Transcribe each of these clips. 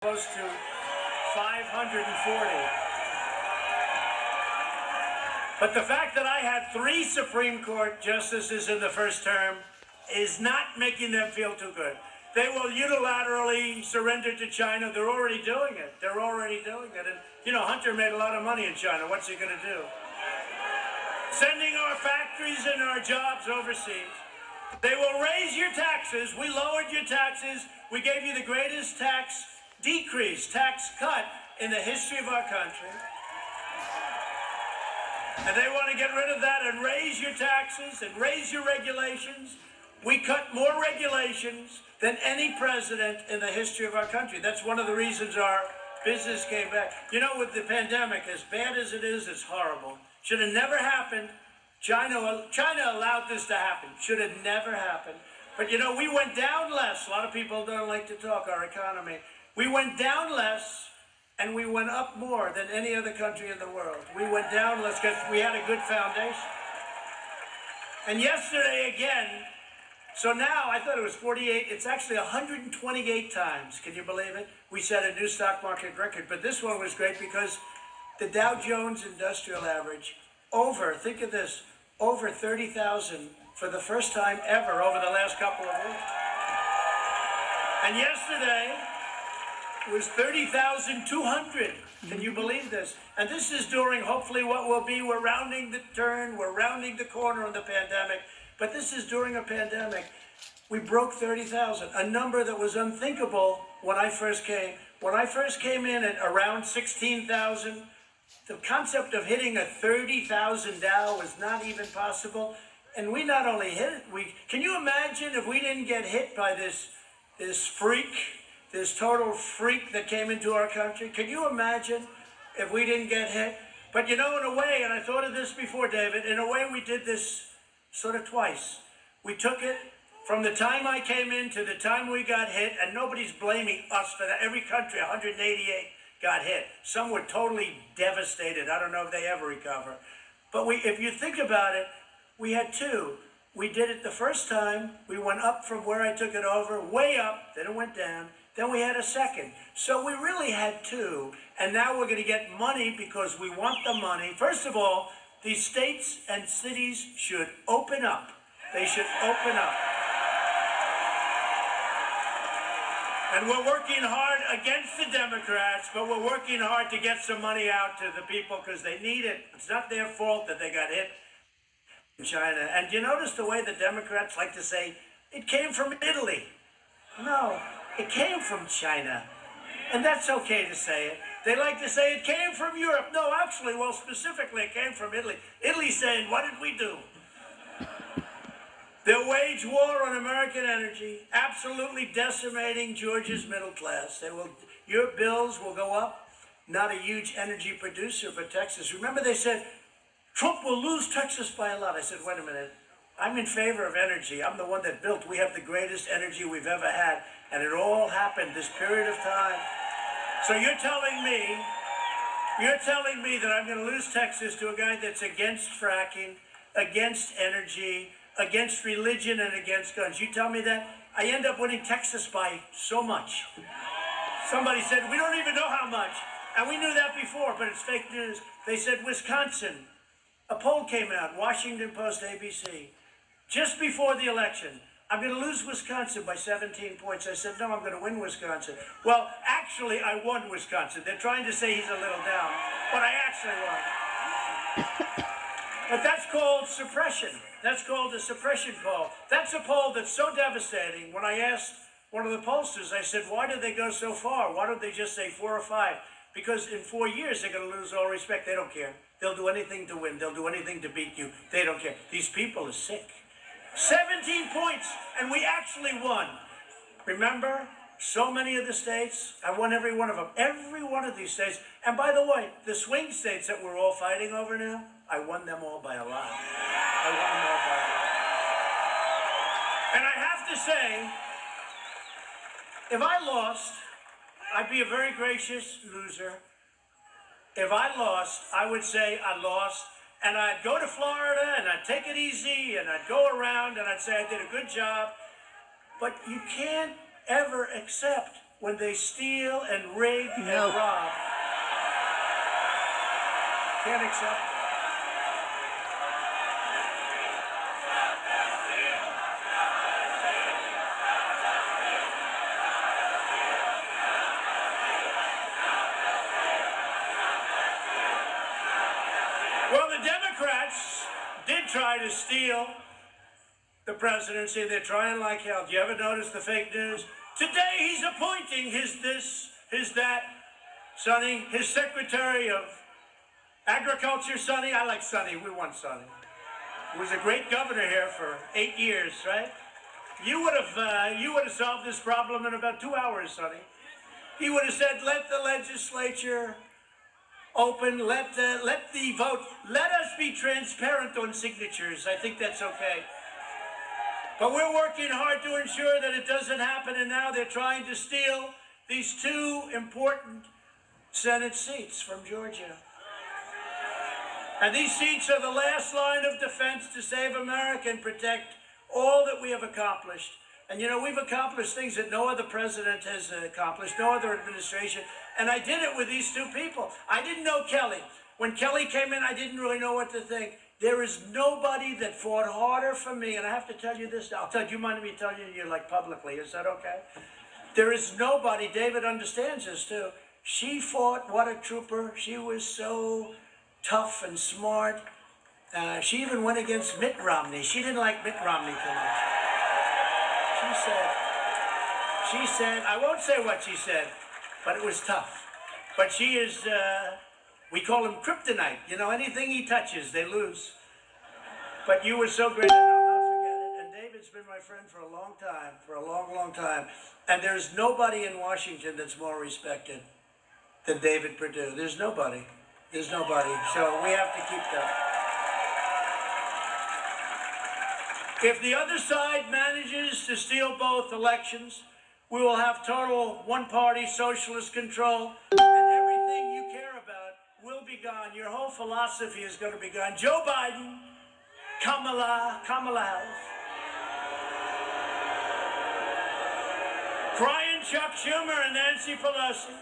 close to 540. But the fact that I had 3 Supreme Court justices in the first term is not making them feel too good. They will unilaterally surrender to China. They're already doing it. And, Hunter made a lot of money in China. What's he going to do? Sending our factories and our jobs overseas. They will raise your taxes. We lowered your taxes. We gave you the greatest tax cut in the history of our country. And they want to get rid of that and raise your taxes and raise your regulations. We cut more regulations than any president in the history of our country. That's one of the reasons our business came back. With the pandemic, as bad as it is, it's horrible. Should have never happened. China allowed this to happen. Should have never happened. But we went down less. A lot of people don't like to talk our economy. We went down less and we went up more than any other country in the world. We went down less because we had a good foundation. And yesterday again, so now I thought it was 48. It's actually 128 times. Can you believe it? We set a new stock market record. But this one was great because the Dow Jones Industrial Average think of this, over 30,000 for the first time ever over the last couple of weeks. And yesterday was 30,200. Can you believe this? And this is during hopefully what will be, we're rounding the turn, we're rounding the corner on the pandemic. But this is during a pandemic. We broke 30,000, a number that was unthinkable when I first came. When I first came in at around 16,000, the concept of hitting a 30,000 Dow was not even possible. And we not only hit it, can you imagine if we didn't get hit by this total freak that came into our country? Can you imagine if we didn't get hit? But in a way, and I thought of this before, David, in a way we did this sort of twice. We took it from the time I came in to the time we got hit, and nobody's blaming us for that. Every country, 188, got hit. Some were totally devastated. I don't know if they ever recover. But if you think about it, we had 2. We did it the first time. We went up from where I took it over, way up, then it went down. Then we had a second. So we really had 2. And now we're going to get money because we want the money. First of all, these states and cities should open up. They should open up. And we're working hard against the Democrats, but we're working hard to get some money out to the people because they need it. It's not their fault that they got hit in China. And you notice the way the Democrats like to say, it came from Italy. No, it came from China. And that's okay to say it. They like to say it came from Europe. No, actually, specifically it came from Italy. Italy's saying, what did we do? They'll wage war on American energy, absolutely decimating Georgia's middle class. Your bills will go up. Not a huge energy producer for Texas. Remember they said, Trump will lose Texas by a lot. I said, wait a minute. I'm in favor of energy. I'm the one that built. We have the greatest energy we've ever had. And it all happened this period of time. So you're telling me that I'm going to lose Texas to a guy that's against fracking, against energy, against religion, and against guns. You tell me that? I end up winning Texas by so much. Somebody said, we don't even know how much. And we knew that before, but it's fake news. They said Wisconsin. A poll came out, Washington Post, ABC, just before the election. I'm going to lose Wisconsin by 17 points. I said, no, I'm going to win Wisconsin. Well, actually, I won Wisconsin. They're trying to say he's a little down, but I actually won. But that's called suppression. That's called a suppression poll. That's a poll that's so devastating. When I asked one of the pollsters, I said, why did they go so far? Why don't they just say 4 or 5? Because in 4 years, they're going to lose all respect. They don't care. They'll do anything to win. They'll do anything to beat you. They don't care. These people are sick. 17 points, and we actually won. Remember, so many of the states, I won every one of them. Every one of these states. And by the way, the swing states that we're all fighting over now, I won them all by a lot. And I have to say, if I lost, I'd be a very gracious loser. If I lost, I would say I lost. And I'd go to Florida, and I'd take it easy, and I'd go around, and I'd say I did a good job. But you can't ever accept when they steal and rape and rob. Can't accept it. Well, the Democrats did try to steal the presidency. They're trying like hell. Do you ever notice the fake news? Today he's appointing his this, his that. Sonny, his Secretary of Agriculture, Sonny. I like Sonny. We want Sonny. He was a great governor here for 8 years, right? You would have solved this problem in about 2 hours, Sonny. He would have said, let the legislature open, let the vote, let us be transparent on signatures. I think that's okay. But we're working hard to ensure that it doesn't happen, and now they're trying to steal these 2 important Senate seats from Georgia. And these seats are the last line of defense to save America and protect all that we have accomplished. And you know, we've accomplished things that no other president has accomplished, no other administration. And I did it with these 2 people. I didn't know Kelly. When Kelly came in, I didn't really know what to think. There is nobody that fought harder for me. And I have to tell you this. Do you mind me telling you like publicly? Is that okay? There is nobody. David understands this too. She fought. What a trooper. She was so tough and smart. She even went against Mitt Romney. She didn't like Mitt Romney too much. She said, I won't say what she said, but it was tough. But she is, we call him kryptonite. You know, anything he touches, they lose. But you were so great, and I'll not forget it. And David's been my friend for a long time, for a long, long time. And there's nobody in Washington that's more respected than David Perdue. There's nobody. There's nobody. So we have to keep that. If the other side manages to steal both elections, we will have total one-party socialist control, and everything you care about will be gone. Your whole philosophy is going to be gone. Joe Biden, Kamala Harris, crying Chuck Schumer and Nancy Pelosi.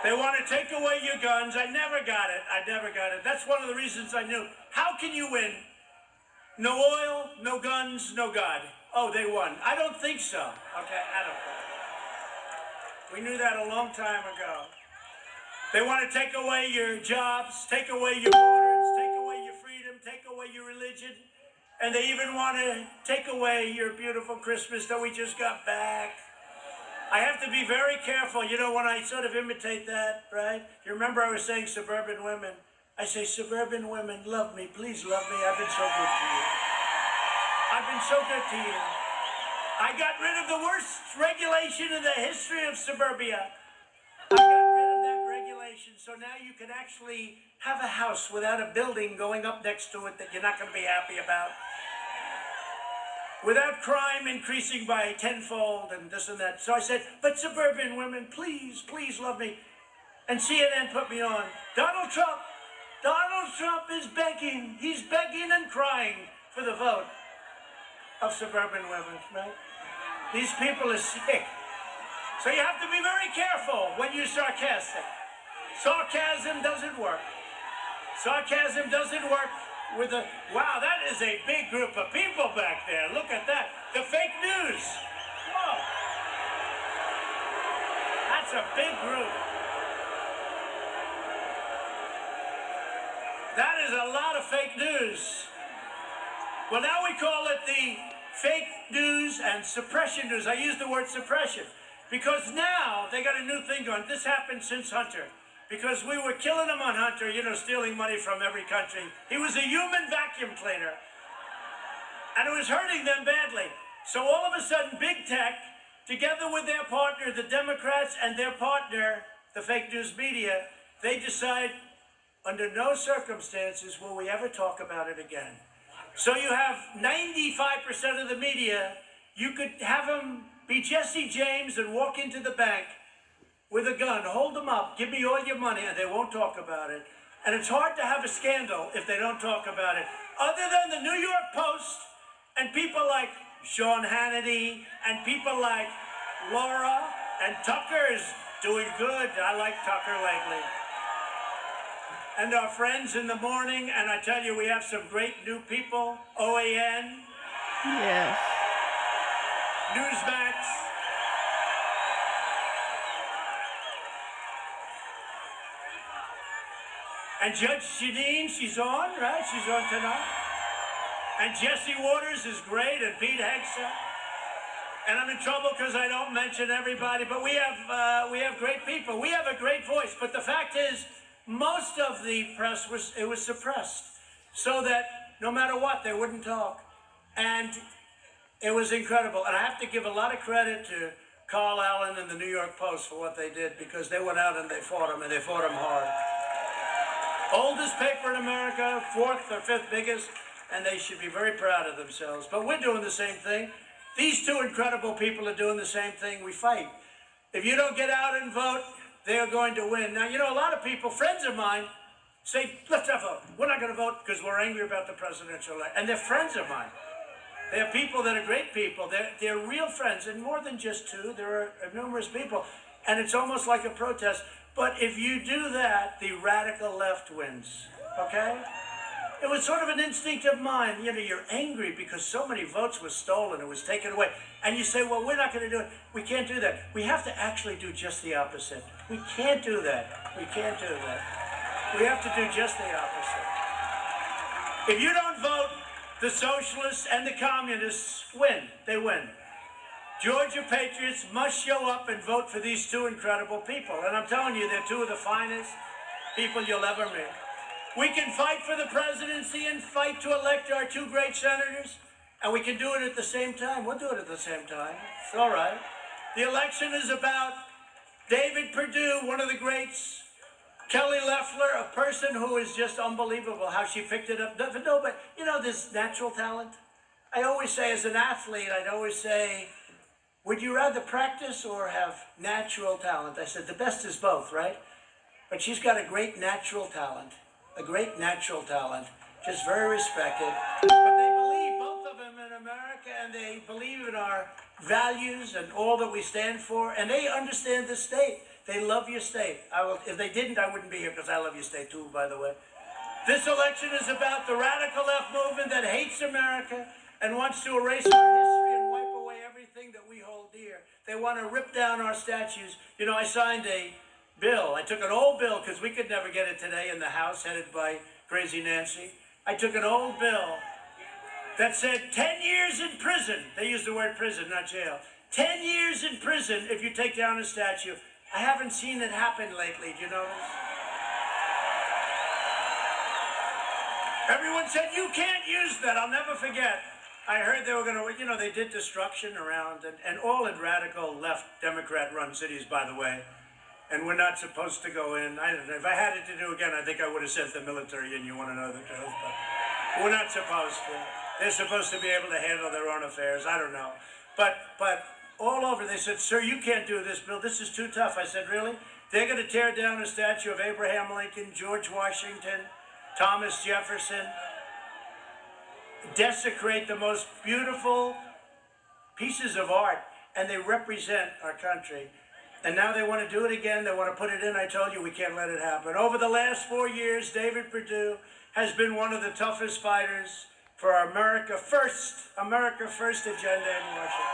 They want to take away your guns. I never got it. That's one of the reasons I knew. How can you win? No oil, no guns, no God. Oh, they won. I don't think so. Okay, I don't think. We knew that a long time ago. They want to take away your jobs, take away your borders, take away your freedom, take away your religion, and they even want to take away your beautiful Christmas that we just got back. I have to be very careful, you know, when I sort of imitate that, right? You remember I was saying suburban women. I say, suburban women, love me, please love me. I've been so good to you. I've been so good to you. I got rid of the worst regulation in the history of suburbia. I got rid of that regulation, so now you can actually have a house without a building going up next to it that you're not going to be happy about. Without crime increasing by tenfold and this and that. So I said, but suburban women, please, please love me. And CNN put me on. Donald Trump is begging. He's begging and crying for the vote of suburban women, right? These people are sick. So you have to be very careful when you're sarcastic. Sarcasm doesn't work. Sarcasm doesn't work with a, wow, that is a big group of people back there. Look at that. The fake news. Whoa. That's a big group. That is a lot of fake news. Well, now we call it the fake news and suppression news. I use the word suppression because now they got a new thing going. This happened since Hunter because we were killing him on Hunter, you know, stealing money from every country. He was a human vacuum cleaner, and it was hurting them badly. So all of a sudden, big tech, together with their partner, the Democrats, and their partner, the fake news media, they decide under no circumstances will we ever talk about it again. So you have 95% of the media, you could have them be Jesse James and walk into the bank with a gun, hold them up, give me all your money, and they won't talk about it. And it's hard to have a scandal if they don't talk about it. Other than the New York Post and people like Sean Hannity and people like Laura, and Tucker is doing good. I like Tucker lately. And our friends in the morning, and I tell you, we have some great new people. OAN, Yes. Newsmax, and Judge Janine, she's on, right? She's on tonight. And Jesse Waters is great, and Pete Hegseth. And I'm in trouble because I don't mention everybody, but we have great people. We have a great voice. But the fact is, most of the press was suppressed, so that no matter what, they wouldn't talk. And it was incredible. And I have to give a lot of credit to Carl Allen and the New York Post for what they did, because they went out and they fought him, and they fought him hard. Oldest paper in America, fourth or fifth biggest, and they should be very proud of themselves. But we're doing the same thing. These two incredible people are doing the same thing. We fight. If you don't get out and vote, they're going to win. Now, you know, a lot of people, friends of mine, say, let's not vote. We're not going to vote because we're angry about the presidential election. And they're friends of mine. They're people that are great people. They're real friends, and more than just two. There are numerous people, and it's almost like a protest. But if you do that, the radical left wins, okay? It was sort of an instinct of mine. You know, you're angry because so many votes were stolen, it was taken away. And you say, well, we're not going to do it. We can't do that. We have to actually do just the opposite. We can't do that. We can't do that. We have to do just the opposite. If you don't vote, the socialists and the communists win. They win. Georgia patriots must show up and vote for these two incredible people. And I'm telling you, they're two of the finest people you'll ever meet. We can fight for the presidency and fight to elect our two great senators, and we can do it at the same time. We'll do it at the same time. It's all right. The election is about David Perdue, one of the greats, Kelly Loeffler, a person who is just unbelievable how she picked it up. No, but you know, this natural talent. I always say, as an athlete, I'd always say, would you rather practice or have natural talent? I said, the best is both, right? But she's got a great natural talent. A great natural talent, just very respected. But they believe, both of them in America, and they believe in our values and all that we stand for, and they understand the state. They love your state. If they didn't, I wouldn't be here, because I love your state too, by the way. This election is about the radical left movement that hates America and wants to erase our history and wipe away everything that we hold dear. They want to rip down our statues. You know, I signed a bill. I took an old bill, because we could never get it today in the House, headed by Crazy Nancy. I took an old bill that said 10 years in prison. They use the word prison, not jail. 10 years in prison if you take down a statue. I haven't seen it happen lately. Do you notice? Everyone said, you can't use that. I'll never forget. I heard they were going to, you know, they did destruction around, and all in radical left Democrat-run cities, by the way. And we're not supposed to go in. I don't know. If I had it to do again, I think I would have sent the military in. You want to know the truth? But we're not supposed to. They're supposed to be able to handle their own affairs. I don't know. But all over, they said, sir, you can't do this, Bill. This is too tough. I said, really? They're going to tear down a statue of Abraham Lincoln, George Washington, Thomas Jefferson, desecrate the most beautiful pieces of art, and they represent our country. And now they want to do it again. They want to put it in. I told you, we can't let it happen. Over the last 4 years, David Perdue has been one of the toughest fighters for our America First agenda in Washington.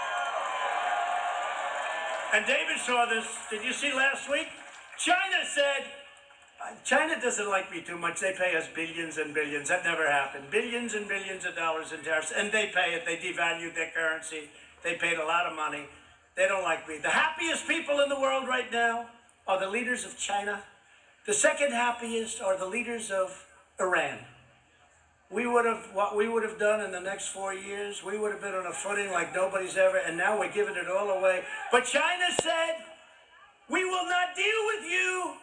And David saw this. Did you see last week? China said, China doesn't like me too much. They pay us billions and billions. That never happened. Billions and billions of dollars in tariffs. And they pay it. They devalued their currency. They paid a lot of money. They don't like me. The happiest people in the world right now are the leaders of China. The second happiest are the leaders of Iran. What we would have done in the next 4 years, we would have been on a footing like nobody's ever, and now we're giving it all away. But China said, we will not deal with you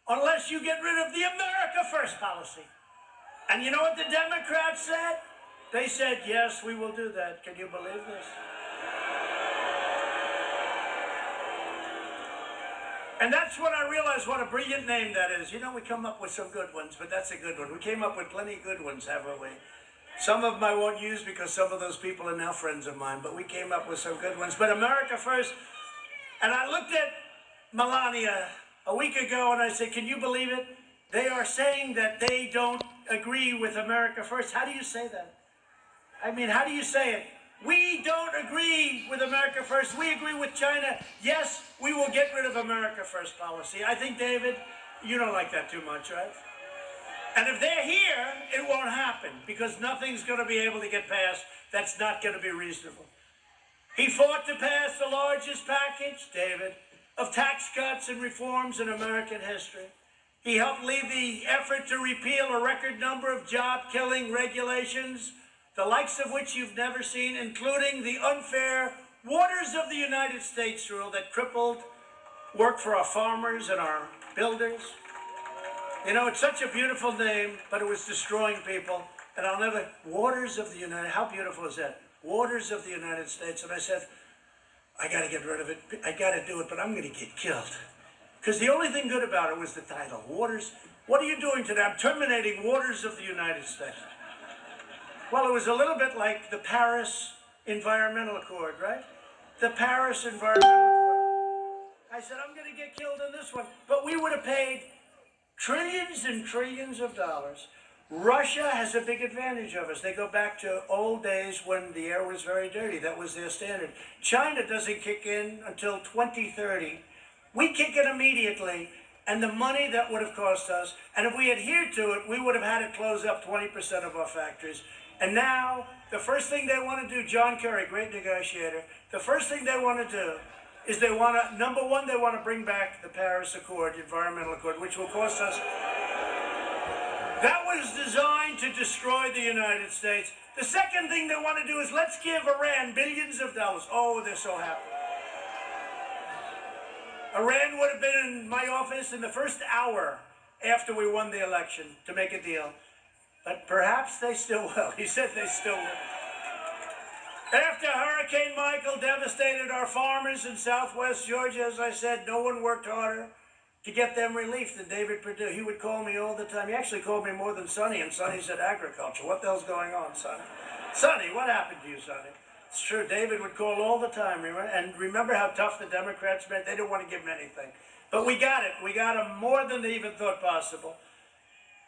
unless you get rid of the America First policy. And you know what the Democrats said? They said, yes, we will do that. Can you believe this? And that's when I realized what a brilliant name that is. You know, we come up with some good ones, but that's a good one. We came up with plenty of good ones, haven't we? Some of them I won't use because some of those people are now friends of mine, but we came up with some good ones. But America First, And I looked at Melania a week ago and I said, can you believe it? They are saying that they don't agree with America First. How do you say that? I mean, how do you say it? We don't agree with America First. We agree with China. Yes, we will get rid of America First policy. I think, David, you don't like that too much, right? And if they're here, it won't happen because nothing's going to be able to get passed that's not going to be reasonable. He fought to pass the largest package, David, of tax cuts and reforms in American history. He helped lead the effort to repeal a record number of job-killing regulations, the likes of which you've never seen, including the unfair Waters of the United States rule that crippled work for our farmers and our builders. You know, it's such a beautiful name, but it was destroying people. And I'll never, Waters of the United, how beautiful is that? Waters of the United States. And I said, I got to get rid of it. I got to do it, but I'm going to get killed. Because the only thing good about it was the title, Waters. What are you doing today? I'm terminating Waters of the United States. Well, it was a little bit like the Paris Environmental Accord, right? The Paris Environmental Accord. I said, I'm going to get killed in this one. But we would have paid trillions and trillions of dollars. Russia has a big advantage of us. They go back to old days when the air was very dirty. That was their standard. China doesn't kick in until 2030. We kick in immediately, and the money that would have cost us, and if we adhered to it, we would have had to close up 20% of our factories. And now, the first thing they want to do, John Kerry, great negotiator, the first thing they want to do is they want to, number one, they want to bring back the Paris Accord, the Environmental Accord, which will cost us. That was designed to destroy the United States. The second thing they want to do is let's give Iran billions of dollars. Oh, they're so happy. Iran would have been in my office in the first hour after we won the election to make a deal. But perhaps they still will. He said they still will. After Hurricane Michael devastated our farmers in southwest Georgia, as I said, no one worked harder to get them relief than David Perdue. He would call me all the time. He actually called me more than Sonny, and Sonny said agriculture. What the hell's going on, Sonny? Sonny, what happened to you, Sonny? It's true, David would call all the time, and remember how tough the Democrats made? They didn't want to give him anything. But we got it. We got him more than they even thought possible.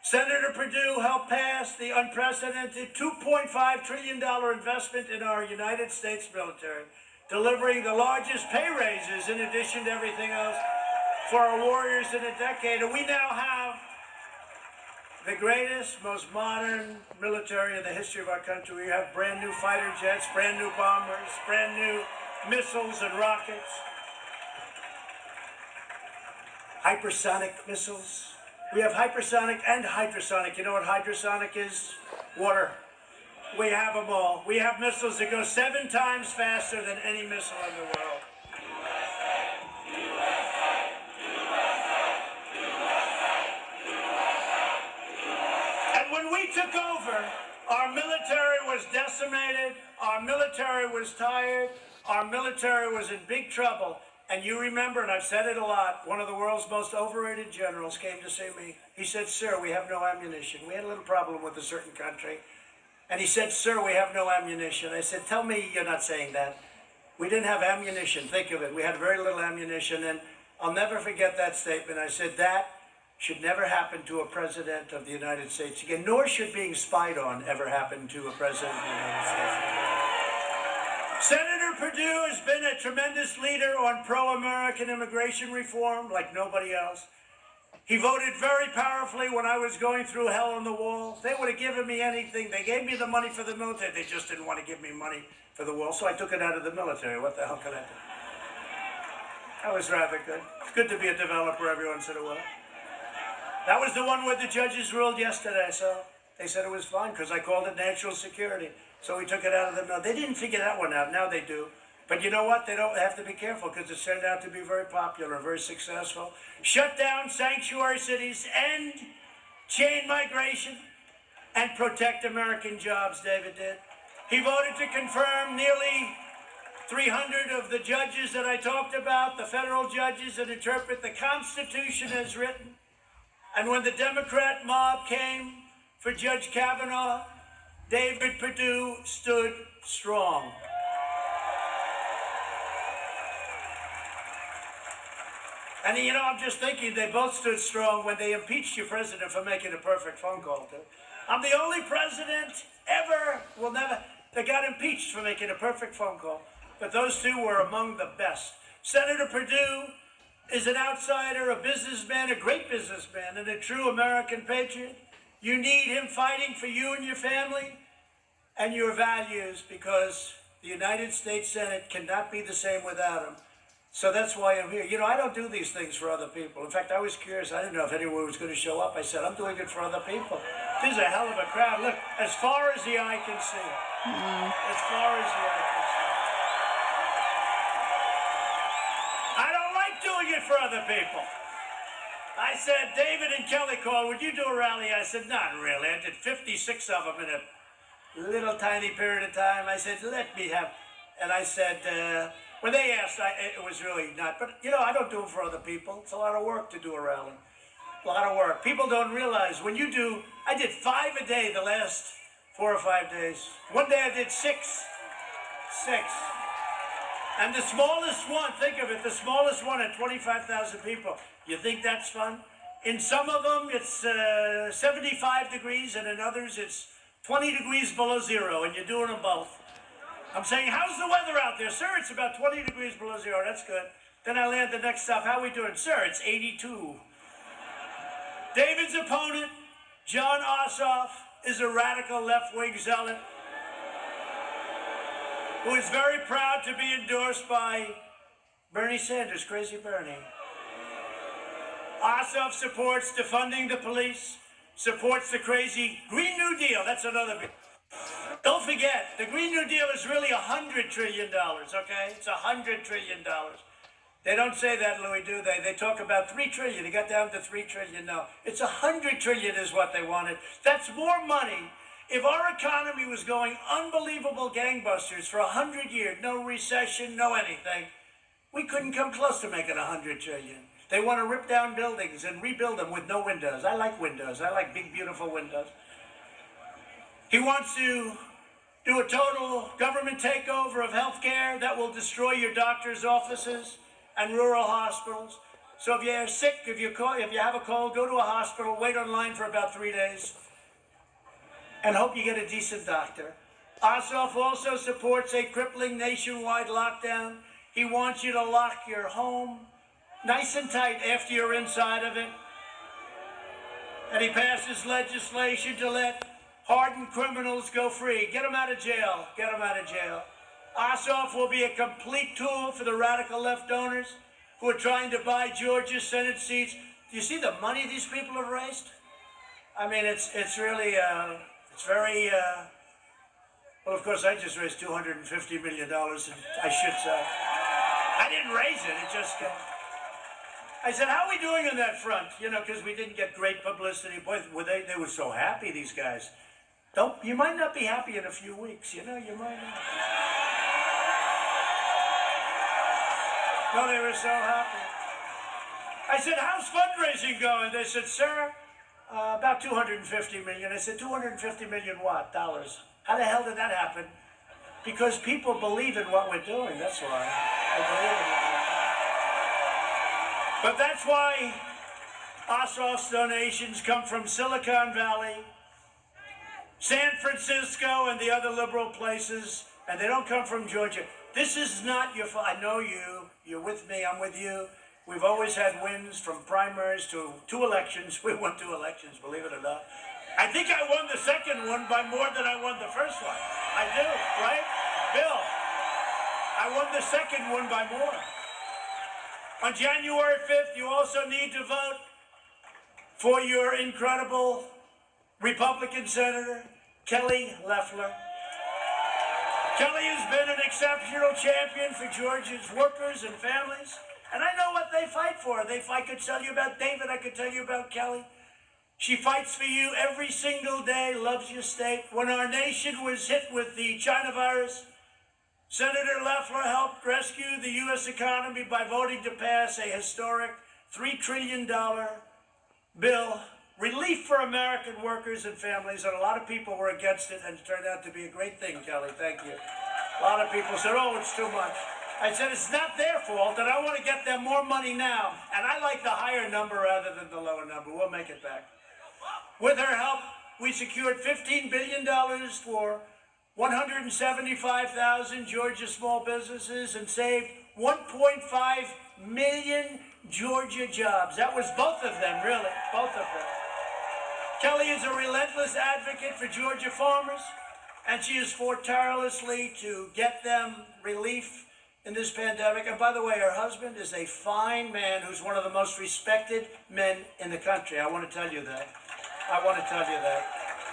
Senator Perdue helped pass the unprecedented $2.5 trillion investment in our United States military, delivering the largest pay raises in addition to everything else for our warriors in a decade. And we now have the greatest, most modern military in the history of our country. We have brand new fighter jets, brand new bombers, brand new missiles and rockets, hypersonic missiles. We have hypersonic and hydrosonic. You know what hydrosonic is? Water. We have them all. We have missiles that go 7 times faster than any missile in the world. And when we took over, our military was decimated, our military was tired, our military was in big trouble. And you remember, and I've said it a lot, one of the world's most overrated generals came to see me. He said, sir, we have no ammunition. We had a little problem with a certain country. And he said, sir, we have no ammunition. I said, tell me you're not saying that. We didn't have ammunition. Think of it. We had very little ammunition. And I'll never forget that statement. I said, that should never happen to a president of the United States again, nor should being spied on ever happen to a president of the United States. Senator Perdue has been a tremendous leader on pro-American immigration reform like nobody else. He voted very powerfully when I was going through hell on the wall. They would have given me anything. They gave me the money for the military. They just didn't want to give me money for the wall, so I took it out of the military. What the hell could I do? That was rather good. It's good to be a developer every once in a while. That was the one where the judges ruled yesterday, so they said it was fine because I called it national security. So we took it out of the. They didn't figure that one out. Now they do. But you know what? They don't have to be careful because it turned out to be very popular, very successful. Shut down sanctuary cities, end chain migration, and protect American jobs, David did. He voted to confirm nearly 300 of the judges that I talked about, the federal judges that interpret the Constitution as written. And when the Democrat mob came for Judge Kavanaugh, David Perdue stood strong. And I'm just thinking they both stood strong when they impeached your president for making a perfect phone call. I'm the only president ever, will never, that got impeached for making a perfect phone call. But those two were among the best. Senator Perdue is an outsider, a businessman, a great businessman, and a true American patriot. You need him fighting for you and your family and your values, because the United States Senate cannot be the same without him. So that's why I'm here. I don't do these things for other people. In fact, I was curious. I didn't know if anyone was going to show up. I said, I'm doing it for other people. This is a hell of a crowd. Look, as far as the eye can see. As far as the eye can see. I don't like doing it for other people. I said, David and Kelly called, would you do a rally? I said, not really. I did 56 of them in a little tiny period of time. I said, let me have, and I said, when they asked, it was really not, but I don't do it for other people. It's a lot of work to do a rally. A lot of work. People don't realize when you do, I did 5 a day the last 4 or 5 days. One day I did 6. And the smallest one, think of it, the smallest one at 25,000 people. You think that's fun? In some of them, it's 75 degrees, and in others, it's 20 degrees below zero, and you're doing them both. I'm saying, how's the weather out there? Sir, it's about 20 degrees below zero. That's good. Then I land the next stop. How are we doing? Sir, it's 82. David's opponent, John Ossoff, is a radical left-wing zealot who is very proud to be endorsed by Bernie Sanders, Crazy Bernie. Ossoff supports defunding the police, supports the crazy Green New Deal. That's another big. Don't forget, the Green New Deal is really $100 trillion, okay? It's $100 trillion. They don't say that, Louis, do they? They talk about 3 trillion. It got down to 3 trillion. No, it's 100 trillion is what they wanted. That's more money. If our economy was going unbelievable gangbusters for 100 years, no recession, no anything, we couldn't come close to making 100 trillion. They want to rip down buildings and rebuild them with no windows. I like windows. I like big, beautiful windows. He wants to do a total government takeover of healthcare that will destroy your doctor's offices and rural hospitals. So if you're sick, if you have a cold, go to a hospital, wait online for about 3 days, and hope you get a decent doctor. Ossoff also supports a crippling nationwide lockdown. He wants you to lock your home nice and tight after you're inside of it. And he passes legislation to let hardened criminals go free. Get them out of jail. Get them out of jail. Ossoff will be a complete tool for the radical left donors who are trying to buy Georgia's Senate seats. Do you see the money these people have raised? I mean, it's really, it's very, well, of course, I just raised $250 million, and I should say. I didn't raise it, it just came. I said, how are we doing on that front? Because we didn't get great publicity. Boy, they were so happy, these guys. You might not be happy in a few weeks, you might not. No, they were so happy. I said, how's fundraising going? They said, sir, about 250 million. I said, 250 million what? Dollars. How the hell did that happen? Because people believe in what we're doing, that's why. They believe in it. But that's why Ossoff's donations come from Silicon Valley, San Francisco, and the other liberal places, and they don't come from Georgia. This is not your fault. I know you. You're with me. I'm with you. We've always had wins from primaries to 2 elections. We won 2 elections, believe it or not. I think I won the second one by more than I won the first one. I do, right? Bill, I won the second one by more. On January 5th, you also need to vote for your incredible Republican Senator, Kelly Loeffler. Kelly has been an exceptional champion for Georgia's workers and families, and I know what they fight for. I could tell you about David, I could tell you about Kelly. She fights for you every single day, loves your state. When our nation was hit with the China virus, Senator Loeffler helped rescue the U.S. economy by voting to pass a historic $3 trillion bill, relief for American workers and families, and a lot of people were against it, and it turned out to be a great thing, Kelly. Thank you. A lot of people said, oh, it's too much. I said, it's not their fault, and I want to get them more money now. And I like the higher number rather than the lower number. We'll make it back. With her help, we secured $15 billion for 175,000 Georgia small businesses and saved 1.5 million Georgia jobs. That was both of them, really, both of them. Kelly is a relentless advocate for Georgia farmers, and she has fought tirelessly to get them relief in this pandemic. And by the way, her husband is a fine man who's one of the most respected men in the country. I want to tell you that.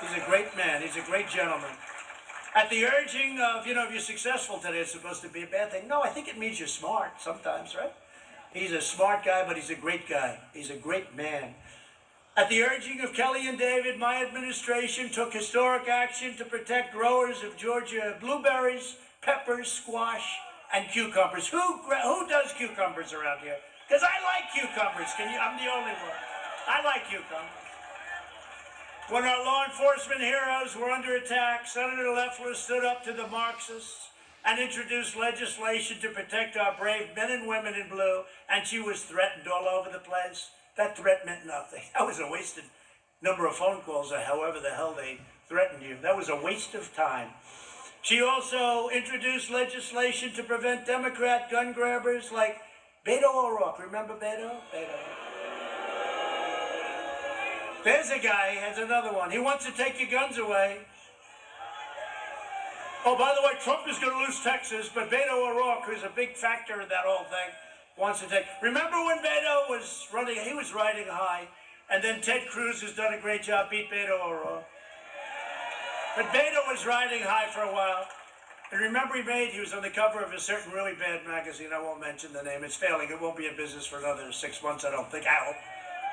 He's a great man. He's a great gentleman. At the urging of, if you're successful today, it's supposed to be a bad thing. No, I think it means you're smart sometimes, right? He's a smart guy, but he's a great guy. He's a great man. At the urging of Kelly and David, my administration took historic action to protect growers of Georgia blueberries, peppers, squash, and cucumbers. Who does cucumbers around here? Because I like cucumbers. I'm the only one. I like cucumbers. When our law enforcement heroes were under attack, Senator Loeffler stood up to the Marxists and introduced legislation to protect our brave men and women in blue, and she was threatened all over the place. That threat meant nothing. That was a wasted number of phone calls, or however the hell they threatened you. That was a waste of time. She also introduced legislation to prevent Democrat gun grabbers like Beto O'Rourke. Remember Beto? There's a guy, has another one. He wants to take your guns away. Oh, by the way, Trump is going to lose Texas, but Beto O'Rourke, who's a big factor in that whole thing, wants to take. Remember when Beto was running, he was riding high, and then Ted Cruz, who's done a great job, beat Beto O'Rourke. But Beto was riding high for a while. And remember he was on the cover of a certain really bad magazine. I won't mention the name. It's failing. It won't be in business for another 6 months, I don't think. I hope.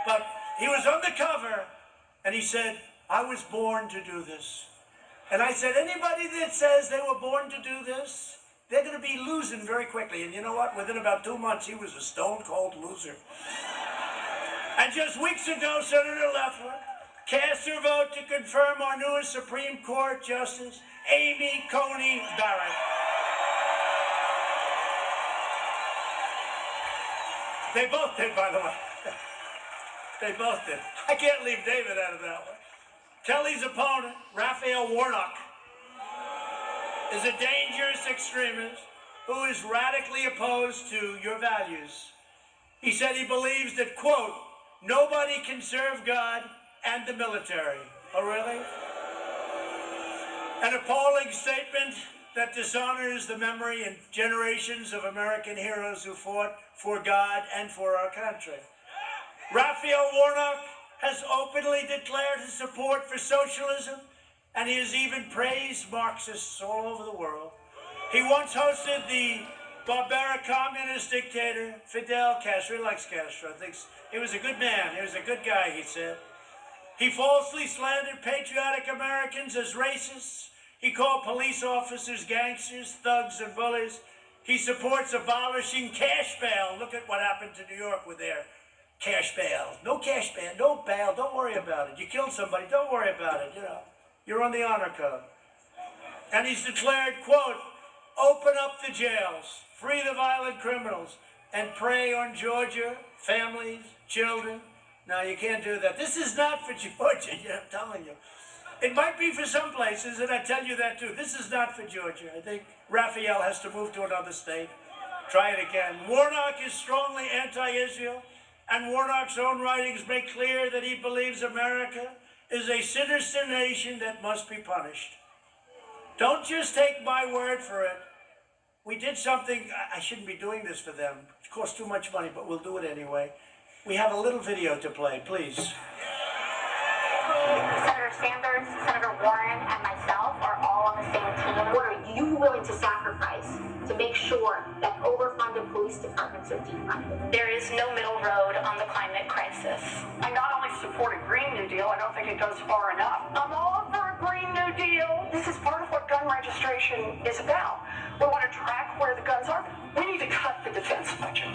But he was on the cover, and he said, I was born to do this. And I said, anybody that says they were born to do this, they're going to be losing very quickly. And you know what? Within about 2 months, he was a stone-cold loser. And just weeks ago, Senator Loeffler cast her vote to confirm our newest Supreme Court Justice, Amy Coney Barrett. They both did, by the way. They both did. I can't leave David out of that one. Kelly's opponent, Raphael Warnock, is a dangerous extremist who is radically opposed to your values. He said he believes that, quote, nobody can serve God and the military. Oh, really? An appalling statement that dishonors the memory and generations of American heroes who fought for God and for our country. Raphael Warnock has openly declared his support for socialism, and he has even praised Marxists all over the world. He once hosted the barbaric communist dictator Fidel Castro. He likes Castro. Thinks he was a good man. He was a good guy, he said. He falsely slandered patriotic Americans as racists. He called police officers gangsters, thugs, and bullies. He supports abolishing cash bail. Look at what happened to New York with their cash bail. No cash bail, no bail, don't worry about it. You killed somebody, don't worry about it, You're on the honor code. And he's declared, quote, open up the jails, free the violent criminals, and prey on Georgia, families, children. No, you can't do that. This is not for Georgia, I'm telling you. It might be for some places, and I tell you that too. This is not for Georgia. I think Raphael has to move to another state. Try it again. Warnock is strongly anti-Israel, and Warnock's own writings make clear that he believes America is a sinister nation that must be punished. Don't just take my word for it. We did something, I shouldn't be doing this for them. It costs too much money, but we'll do it anyway. We have a little video to play, please. Senator Sanders, Senator Warren, and myself are all on the same team. What are you willing to sacrifice to make sure that overfunded police departments are defunded? There is no middle road on the climate crisis. I not only support a Green New Deal, I don't think it goes far enough. I'm all for a Green New Deal. This is part of what gun registration is about. We want to track where the guns are. We need to cut the defense budget.